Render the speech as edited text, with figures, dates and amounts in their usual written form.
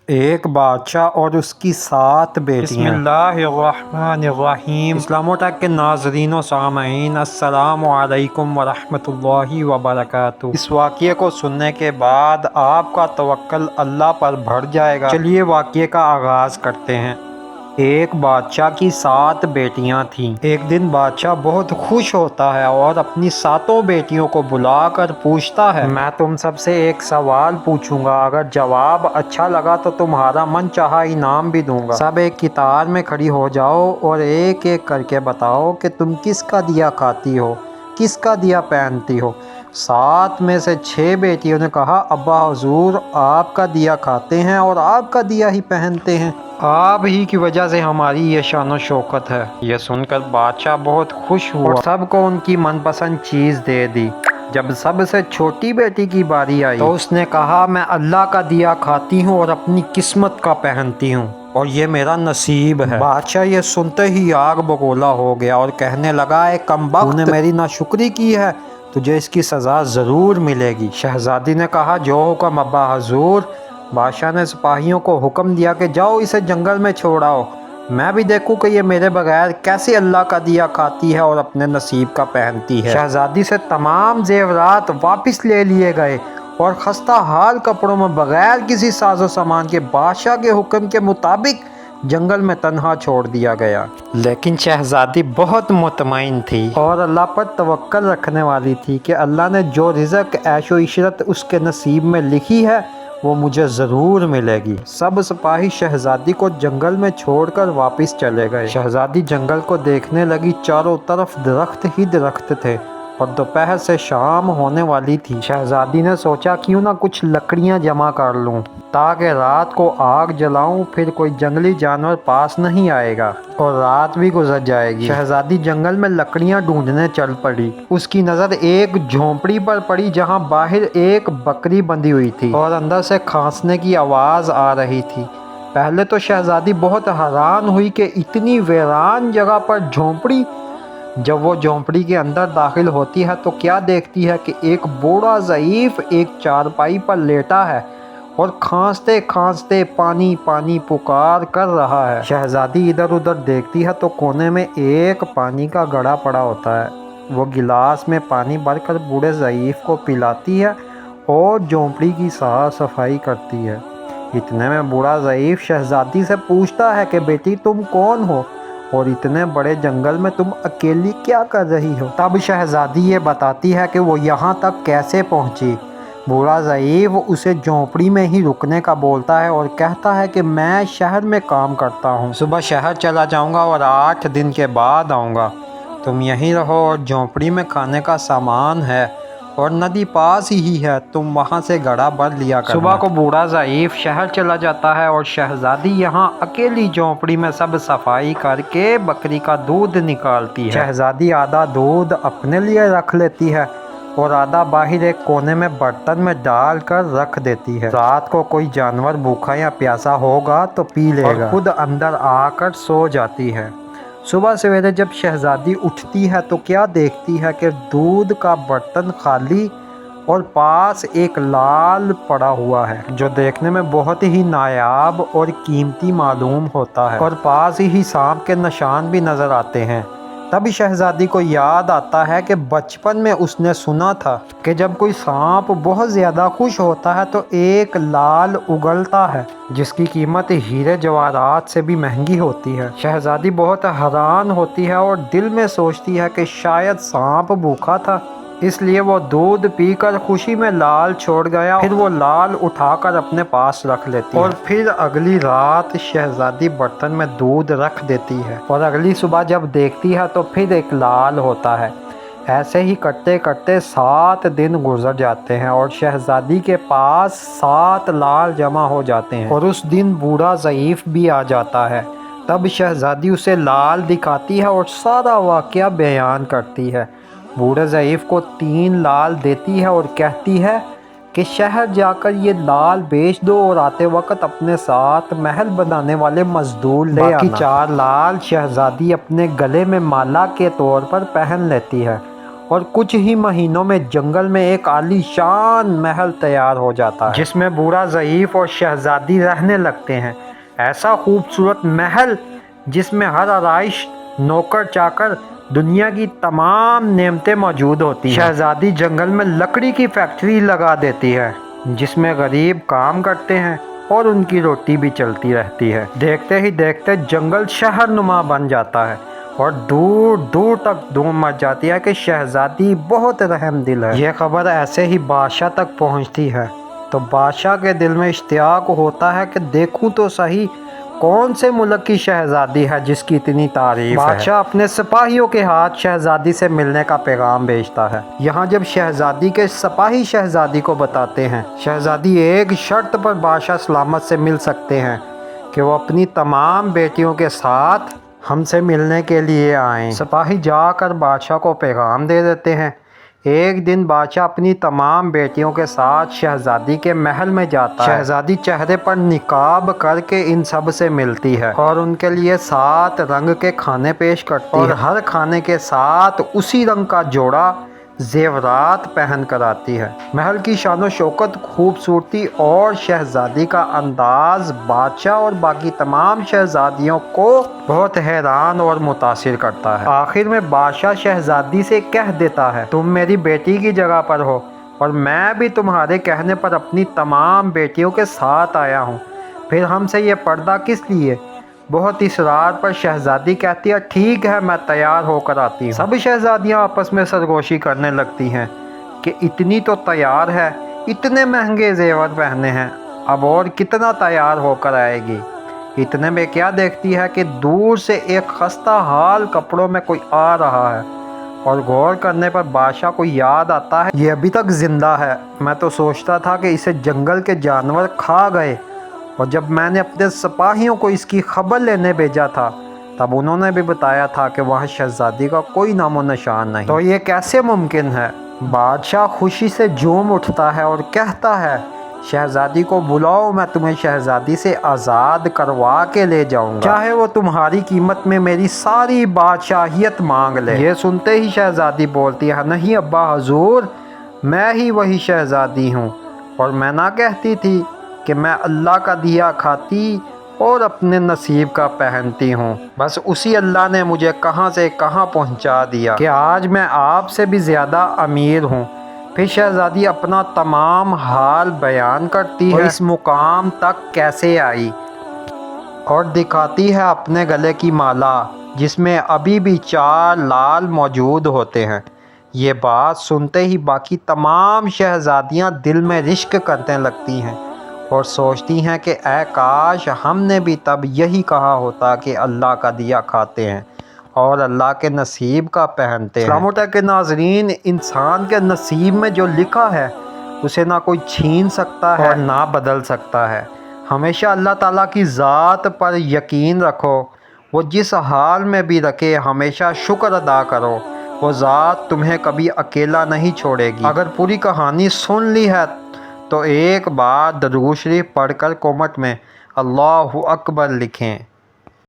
ایک بادشاہ اور اس کی 7 بیٹیاں۔ بسم اللہ الرحمن الرحیم۔ اسلامو ٹیک کے ناظرین و سامعین، السلام علیکم ورحمۃ اللہ وبرکاتہ۔ اس واقعے کو سننے کے بعد آپ کا توکل اللہ پر بڑھ جائے گا۔ چلیے واقعے کا آغاز کرتے ہیں۔ ایک بادشاہ کی 7 بیٹیاں تھیں۔ ایک دن بادشاہ بہت خوش ہوتا ہے اور اپنی 7 بیٹیوں کو بلا کر پوچھتا ہے، میں تم سب سے ایک سوال پوچھوں گا، اگر جواب اچھا لگا تو تمہارا من چاہا انعام بھی دوں گا۔ سب ایک قطار میں کھڑی ہو جاؤ اور ایک ایک کر کے بتاؤ کہ تم کس کا دیا کھاتی ہو، کس کا دیا پہنتی ہو۔ 7 میں سے 6 بیٹیوں نے کہا، ابا حضور آپ کا دیا کھاتے ہیں اور آپ کا دیا ہی پہنتے ہیں، آپ ہی کی وجہ سے ہماری یہ شان و شوکت ہے۔ یہ سن کر بادشاہ بہت خوش ہوا اور سب کو ان کی من پسند چیز دے دی۔ جب سب سے چھوٹی بیٹی کی باری آئی تو اس نے کہا، میں اللہ کا دیا کھاتی ہوں اور اپنی قسمت کا پہنتی ہوں اور یہ میرا نصیب ہے۔ بادشاہ یہ سنتے ہی آگ بگولا ہو گیا اور کہنے لگا، اے کمبخت، تو نے میری ناشکری کی ہے، تجھے اس کی سزا ضرور ملے گی۔ شہزادی نے کہا، جو حکم ابا حضور۔ بادشاہ نے سپاہیوں کو حکم دیا کہ جاؤ اسے جنگل میں چھوڑ آؤ، میں بھی دیکھوں کہ یہ میرے بغیر کیسے اللہ کا دیا کھاتی ہے اور اپنے نصیب کا پہنتی ہے۔ شہزادی سے تمام زیورات واپس لے لیے گئے اور خستہ حال کپڑوں میں بغیر کسی ساز و سامان کے بادشاہ کے حکم کے مطابق جنگل میں تنہا چھوڑ دیا گیا۔ لیکن شہزادی بہت مطمئن تھی اور اللہ پر توکل رکھنے والی تھی کہ اللہ نے جو رزق، عیش و عشرت اس کے نصیب میں لکھی ہے وہ مجھے ضرور ملے گی۔ سب سپاہی شہزادی کو جنگل میں چھوڑ کر واپس چلے گئے۔ شہزادی جنگل کو دیکھنے لگی، چاروں طرف درخت ہی درخت تھے اور دوپہر سے شام ہونے والی تھی۔ شہزادی نے سوچا، کیوں نہ کچھ لکڑیاں جمع کر لوں تاکہ رات کو آگ جلاؤں، پھر کوئی جنگلی جانور پاس نہیں آئے گا اور رات بھی گزر جائے گی۔ شہزادی جنگل میں لکڑیاں ڈھونڈنے چل پڑی۔ اس کی نظر ایک جھونپڑی پر پڑی جہاں باہر ایک بکری بندھی ہوئی تھی اور اندر سے کھانسنے کی آواز آ رہی تھی۔ پہلے تو شہزادی بہت حیران ہوئی کہ اتنی ویران جگہ پر جھونپڑی۔ جب وہ جھونپڑی کے اندر داخل ہوتی ہے تو کیا دیکھتی ہے کہ ایک بوڑھا ضعیف ایک چارپائی پر لیٹا ہے اور کھانستے کھانستے پانی پانی پکار کر رہا ہے۔ شہزادی ادھر ادھر دیکھتی ہے تو کونے میں ایک پانی کا گڑھا پڑا ہوتا ہے۔ وہ گلاس میں پانی بھر کر بوڑھے ضعیف کو پلاتی ہے اور جھونپڑی کی صاف صفائی کرتی ہے۔ اتنے میں بوڑھا ضعیف شہزادی سے پوچھتا ہے کہ بیٹی تم کون ہو اور اتنے بڑے جنگل میں تم اکیلی کیا کر رہی ہو؟ تب شہزادی یہ بتاتی ہے کہ وہ یہاں تک کیسے پہنچی۔ بوڑھا ضعیف اسے جھونپڑی میں ہی رکنے کا بولتا ہے اور کہتا ہے کہ میں شہر میں کام کرتا ہوں، صبح شہر چلا جاؤں گا اور 8 دن کے بعد آؤں گا، تم یہیں رہو اور جھونپڑی میں کھانے کا سامان ہے اور ندی پاس ہی ہے، تم وہاں سے گڑھا بھر لیا کرنا۔ صبح کو بوڑھا ضعیف شہر چلا جاتا ہے اور شہزادی یہاں اکیلی جھونپڑی میں سب صفائی کر کے بکری کا دودھ نکالتی ہے۔ شہزادی آدھا دودھ اپنے لیے رکھ لیتی ہے اور آدھا باہر ایک کونے میں برتن میں ڈال کر رکھ دیتی ہے۔ رات کو کوئی جانور بھوکا یا پیاسا ہوگا تو پی لے گا اور خود اندر آ کر سو جاتی ہے۔ صبح سویرے جب شہزادی اٹھتی ہے تو کیا دیکھتی ہے کہ دودھ کا برتن خالی اور پاس ایک لال پڑا ہوا ہے جو دیکھنے میں بہت ہی نایاب اور قیمتی معلوم ہوتا ہے اور پاس ہی سانپ کے نشان بھی نظر آتے ہیں۔ تب شہزادی کو یاد آتا ہے کہ بچپن میں اس نے سنا تھا کہ جب کوئی سانپ بہت زیادہ خوش ہوتا ہے تو ایک لال اگلتا ہے جس کی قیمت ہیرے جواہرات سے بھی مہنگی ہوتی ہے۔ شہزادی بہت حیران ہوتی ہے اور دل میں سوچتی ہے کہ شاید سانپ بھوکا تھا، اس لیے وہ دودھ پی کر خوشی میں لال چھوڑ گیا، پھر وہ لال اٹھا کر اپنے پاس رکھ لیتی ہے اور پھر اگلی رات شہزادی برتن میں دودھ رکھ دیتی ہے اور اگلی صبح جب دیکھتی ہے تو پھر ایک لال ہوتا ہے۔ ایسے ہی کرتے کرتے 7 دن گزر جاتے ہیں اور شہزادی کے پاس 7 لال جمع ہو جاتے ہیں اور اس دن بوڑھا ضعیف بھی آ جاتا ہے۔ تب شہزادی اسے لال دکھاتی ہے اور سارا واقعہ بیان کرتی ہے۔ بوڑھے ضعیف کو 3 لال دیتی ہے اور کہتی ہے کہ شہر جا کر یہ لال بیچ دو اور آتے وقت اپنے ساتھ محل بنانے والے مزدور لے آنا۔ باقی 4 لال شہزادی اپنے گلے میں مالا کے طور پر پہن لیتی ہے اور کچھ ہی مہینوں میں جنگل میں ایک عالی شان محل تیار ہو جاتا ہے جس میں بوڑھا ضعیف اور شہزادی رہنے لگتے ہیں۔ ایسا خوبصورت محل جس میں ہر آرائش، نوکر چاکر، دنیا کی تمام نعمتیں موجود ہوتی ہیں۔ شہزادی جنگل میں لکڑی کی فیکٹری لگا دیتی ہے جس میں غریب کام کرتے ہیں اور ان کی روٹی بھی چلتی رہتی ہے۔ دیکھتے ہی دیکھتے جنگل شہر نما بن جاتا ہے اور دور دور تک دھوم مچ جاتی ہے کہ شہزادی بہت رحم دل ہے۔ یہ خبر ایسے ہی بادشاہ تک پہنچتی ہے تو بادشاہ کے دل میں اشتیاق ہوتا ہے کہ دیکھوں تو صحیح کون سے ملک کی شہزادی ہے جس کی اتنی تعریف ہے۔ بادشاہ اپنے سپاہیوں کے ہاتھ شہزادی سے ملنے کا پیغام بھیجتا ہے۔ یہاں جب شہزادی کے سپاہی شہزادی کو بتاتے ہیں شہزادی ایک شرط پر بادشاہ سلامت سے مل سکتے ہیں کہ وہ اپنی تمام بیٹیوں کے ساتھ ہم سے ملنے کے لیے آئیں۔ سپاہی جا کر بادشاہ کو پیغام دے دیتے ہیں۔ ایک دن بادشاہ اپنی تمام بیٹیوں کے ساتھ شہزادی کے محل میں جاتا ہے۔ شہزادی چہرے پر نقاب کر کے ان سب سے ملتی ہے اور ان کے لیے 7 رنگ کے کھانے پیش کرتی ہے اور ہر کھانے کے ساتھ اسی رنگ کا جوڑا زیورات پہن کر آتی ہے۔ محل کی شان و شوکت، خوبصورتی اور شہزادی کا انداز بادشاہ اور باقی تمام شہزادیوں کو بہت حیران اور متاثر کرتا ہے۔ آخر میں بادشاہ شہزادی سے کہہ دیتا ہے تم میری بیٹی کی جگہ پر ہو اور میں بھی تمہارے کہنے پر اپنی تمام بیٹیوں کے ساتھ آیا ہوں، پھر ہم سے یہ پردہ کس لیے؟ بہت اصرار پر شہزادی کہتی ہے ٹھیک ہے میں تیار ہو کر آتی ہوں۔ سب شہزادیاں آپس میں سرگوشی کرنے لگتی ہیں کہ اتنی تو تیار ہے، اتنے مہنگے زیور پہنے ہیں، اب اور کتنا تیار ہو کر آئے گی۔ اتنے میں کیا دیکھتی ہے کہ دور سے ایک خستہ حال کپڑوں میں کوئی آ رہا ہے اور غور کرنے پر بادشاہ کو یاد آتا ہے یہ ابھی تک زندہ ہے، میں تو سوچتا تھا کہ اسے جنگل کے جانور کھا گئے، اور جب میں نے اپنے سپاہیوں کو اس کی خبر لینے بھیجا تھا تب انہوں نے بھی بتایا تھا کہ وہاں شہزادی کا کوئی نام و نشان نہیں، تو یہ کیسے ممکن ہے؟ بادشاہ خوشی سے جھوم اٹھتا ہے اور کہتا ہے شہزادی کو بلاؤ، میں تمہیں شہزادی سے آزاد کروا کے لے جاؤں گا، چاہے وہ تمہاری قیمت میں میری ساری بادشاہیت مانگ لے۔ یہ سنتے ہی شہزادی بولتی ہے نہیں ابا حضور، میں ہی وہی شہزادی ہوں، اور میں نہ کہتی تھی کہ میں اللہ کا دیا کھاتی اور اپنے نصیب کا پہنتی ہوں، بس اسی اللہ نے مجھے کہاں سے کہاں پہنچا دیا کہ آج میں آپ سے بھی زیادہ امیر ہوں۔ پھر شہزادی اپنا تمام حال بیان کرتی ہے، اس مقام تک کیسے آئی، اور دکھاتی ہے اپنے گلے کی مالا جس میں ابھی بھی 4 لال موجود ہوتے ہیں۔ یہ بات سنتے ہی باقی تمام شہزادیاں دل میں رشک کرنے لگتی ہیں اور سوچتی ہیں کہ اے کاش ہم نے بھی تب یہی کہا ہوتا کہ اللہ کا دیا کھاتے ہیں اور اللہ کے نصیب کا پہنتے ہیں۔ سلام کے ناظرین، انسان کے نصیب میں جو لکھا ہے اسے نہ کوئی چھین سکتا ہے اور نہ بدل سکتا ہے۔ ہمیشہ اللہ تعالیٰ کی ذات پر یقین رکھو، وہ جس حال میں بھی رکھے ہمیشہ شکر ادا کرو، وہ ذات تمہیں کبھی اکیلا نہیں چھوڑے گی۔ اگر پوری کہانی سن لی ہے تو ایک بار درود شریف پڑھ کر کومنٹ میں اللہ اکبر لکھیں۔